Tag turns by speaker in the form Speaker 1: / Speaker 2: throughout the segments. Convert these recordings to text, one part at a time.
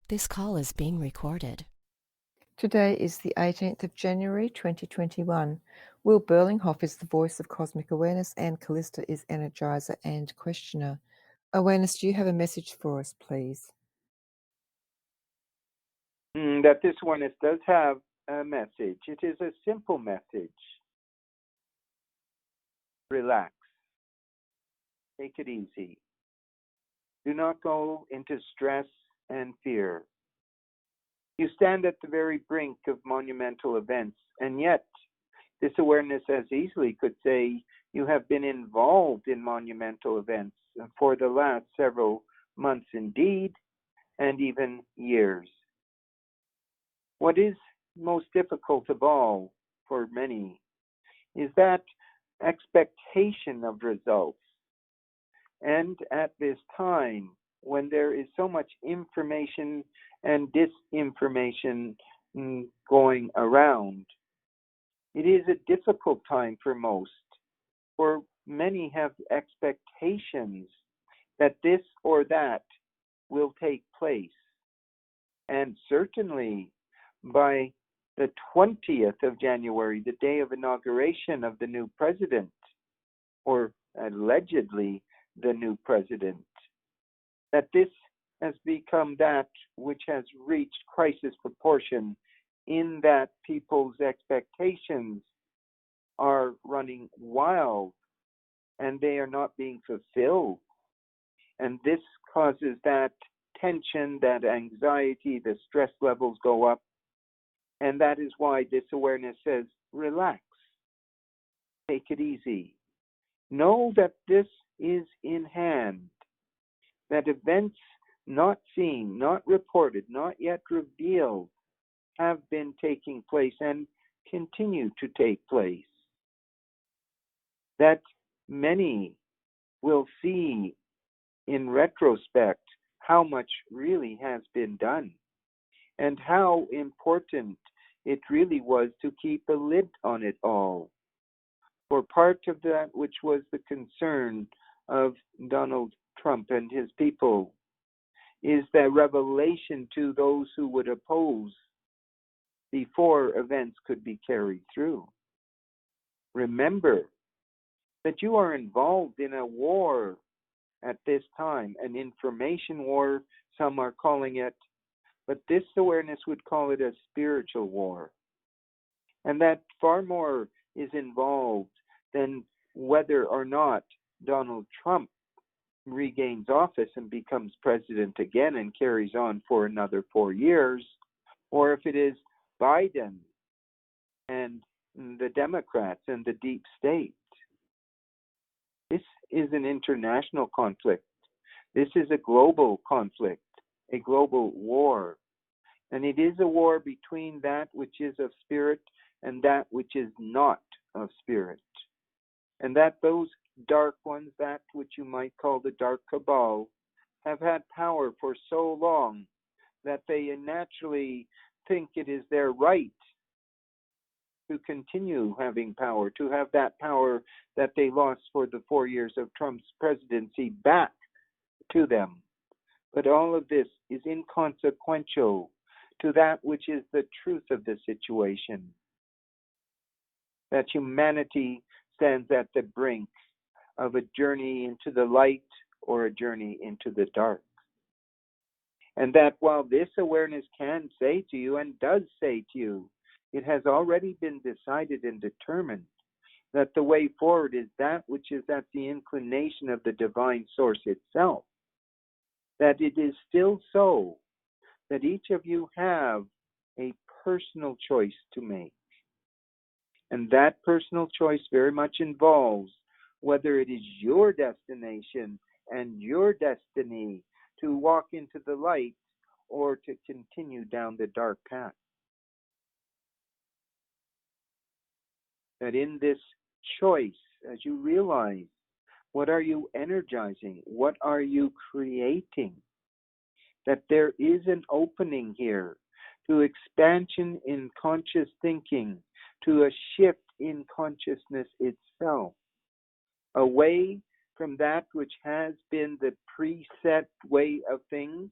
Speaker 1: This call is being recorded.
Speaker 2: Today is the 18th of January 2021. Will Berlinghoff is the voice of cosmic awareness, and Callista is energizer and questioner. Awareness, do you have a message for us, please?
Speaker 3: That this one does have a message. It is a simple message. Relax. Take it easy. Do not go into stress and fear. You stand at the very brink of monumental events, and yet this awareness as easily could say you have been involved in monumental events for the last several months indeed, and even years. What is most difficult of all for many is that expectation of results. And at this time, when there is so much information and disinformation going around, it is a difficult time for most, for many have expectations that this or that will take place. And certainly by the 20th of January, the day of inauguration of the new president, or allegedly the new president, that this has become that which has reached crisis proportion in that people's expectations are running wild and they are not being fulfilled. And this causes that tension, that anxiety, the stress levels go up. And that is why this awareness says, relax, take it easy. Know that this is in hand, that events not seen, not reported, not yet revealed have been taking place and continue to take place. That many will see in retrospect how much really has been done and how important it really was to keep a lid on it all. For part of that which was the concern of Donald Trump and his people is the revelation to those who would oppose before events could be carried through. Remember that you are involved in a war at this time, an information war, some are calling it, but this awareness would call it a spiritual war. And that far more is involved than whether or not Donald Trump regains office and becomes president again and carries on for another 4 years, or if it is Biden and the Democrats and the deep state. This is an international conflict. This is a global conflict, a global war. And it is a war between that which is of spirit and that which is not of spirit. And that those dark ones, that which you might call the dark cabal, have had power for so long that they naturally think it is their right to continue having power, to have that power that they lost for the 4 years of Trump's presidency back to them. But all of this is inconsequential to that which is the truth of the situation. That humanity stands at the brink of a journey into the light or a journey into the dark. And that while this awareness can say to you and does say to you, it has already been decided and determined that the way forward is that which is at the inclination of the divine source itself. That it is still so that each of you have a personal choice to make. And that personal choice very much involves whether it is your destination and your destiny to walk into the light or to continue down the dark path. That in this choice, as you realize, what are you energizing? What are you creating? That there is an opening here to expansion in conscious thinking, to a shift in consciousness itself, away from that which has been the preset way of things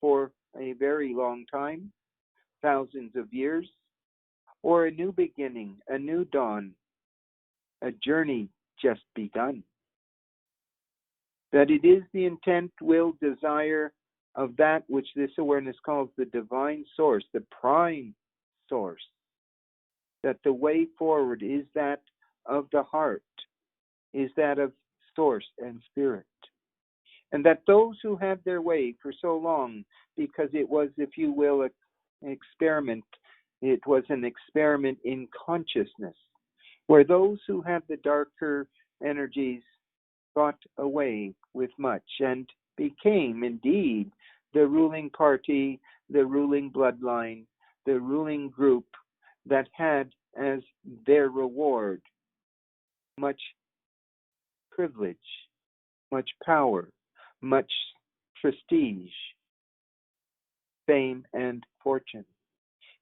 Speaker 3: for a very long time, thousands of years, or a new beginning, a new dawn, a journey just begun. That it is the intent, will, desire of that which this awareness calls the divine source, the prime source, that the way forward is that of the heart, is that of source and spirit. And that those who had their way for so long, because it was, if you will, an experiment, it was an experiment in consciousness, where those who had the darker energies got away with much and became indeed the ruling party, the ruling bloodline, the ruling group that had as their reward much privilege, much power, much prestige, fame, and fortune.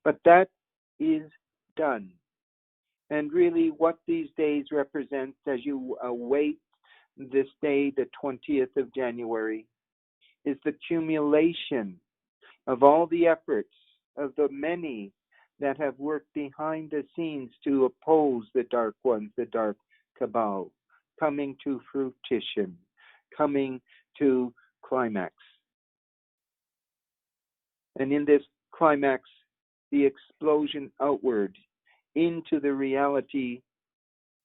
Speaker 3: But that is done. And really what these days represent as you await this day, the 20th of January, is the accumulation of all the efforts of the many that have worked behind the scenes to oppose the dark ones, the dark cabal, coming to fruition, coming to climax. And in this climax, the explosion outward into the reality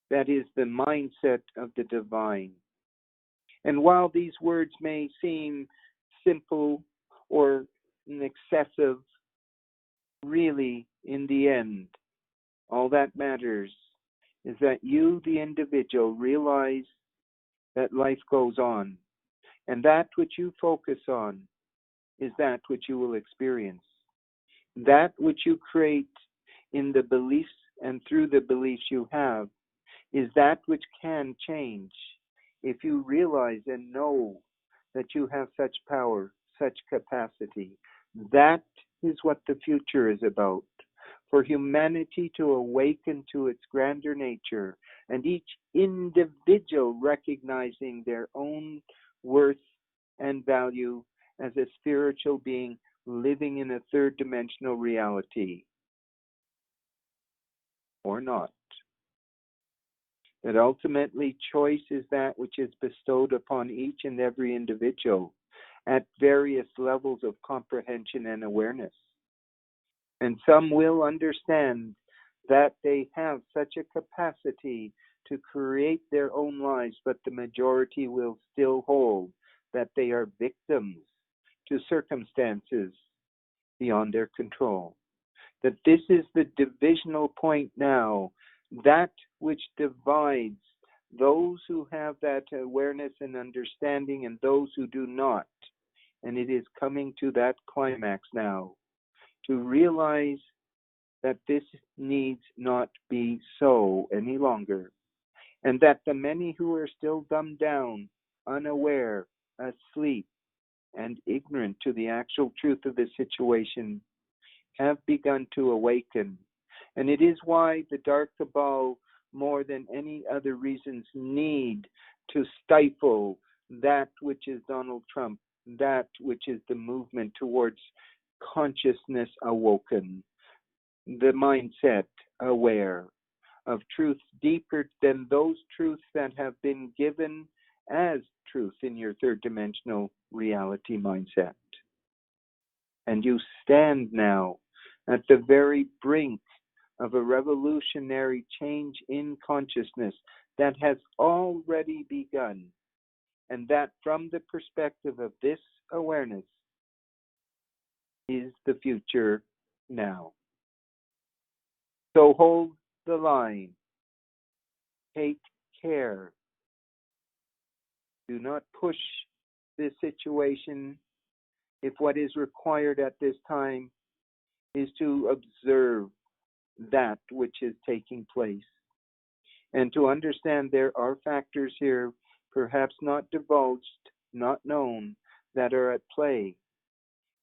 Speaker 3: that is the mindset of the divine. And while these words may seem simple or excessive, really, in the end, all that matters is that you, the individual, realize that life goes on. And that which you focus on is that which you will experience. That which you create in the beliefs and through the beliefs you have is that which can change if you realize and know that you have such power, such capacity. That is what the future is about. For humanity to awaken to its grander nature, and each individual recognizing their own worth and value as a spiritual being living in a third dimensional reality, or not. That ultimately choice is that which is bestowed upon each and every individual at various levels of comprehension and awareness. And some will understand that they have such a capacity to create their own lives, but the majority will still hold that they are victims to circumstances beyond their control. That this is the divisional point now, that which divides those who have that awareness and understanding and those who do not. And it is coming to that climax now, to realize that this needs not be so any longer, and that the many who are still dumbed down, unaware, asleep, and ignorant to the actual truth of the situation have begun to awaken. And it is why the dark cabal, more than any other reasons, need to stifle that which is Donald Trump, that which is the movement towards consciousness awoken, the mindset aware of truth deeper than those truths that have been given as truth in your third dimensional reality mindset. And you stand now at the very brink of a revolutionary change in consciousness that has already begun. And that from the perspective of this awareness is the future now. So hold the line. Take care. Do not push this situation if what is required at this time is to observe that which is taking place. And to understand there are factors here, perhaps not divulged, not known, that are at play,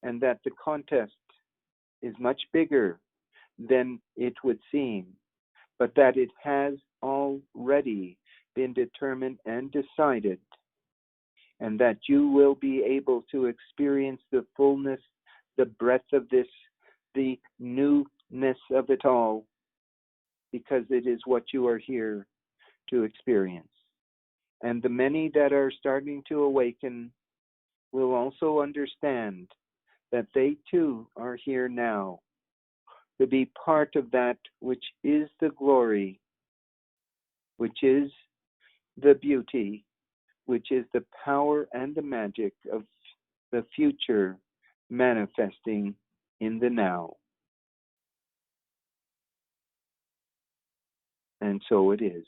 Speaker 3: and that the contest is much bigger than it would seem, but that it has already been determined and decided, and that you will be able to experience the fullness, the breadth of this, the newness of it all, because it is what you are here to experience. And the many that are starting to awaken will also understand that they too are here now to be part of that which is the glory, which is the beauty, which is the power and the magic of the future manifesting in the now. And so it is.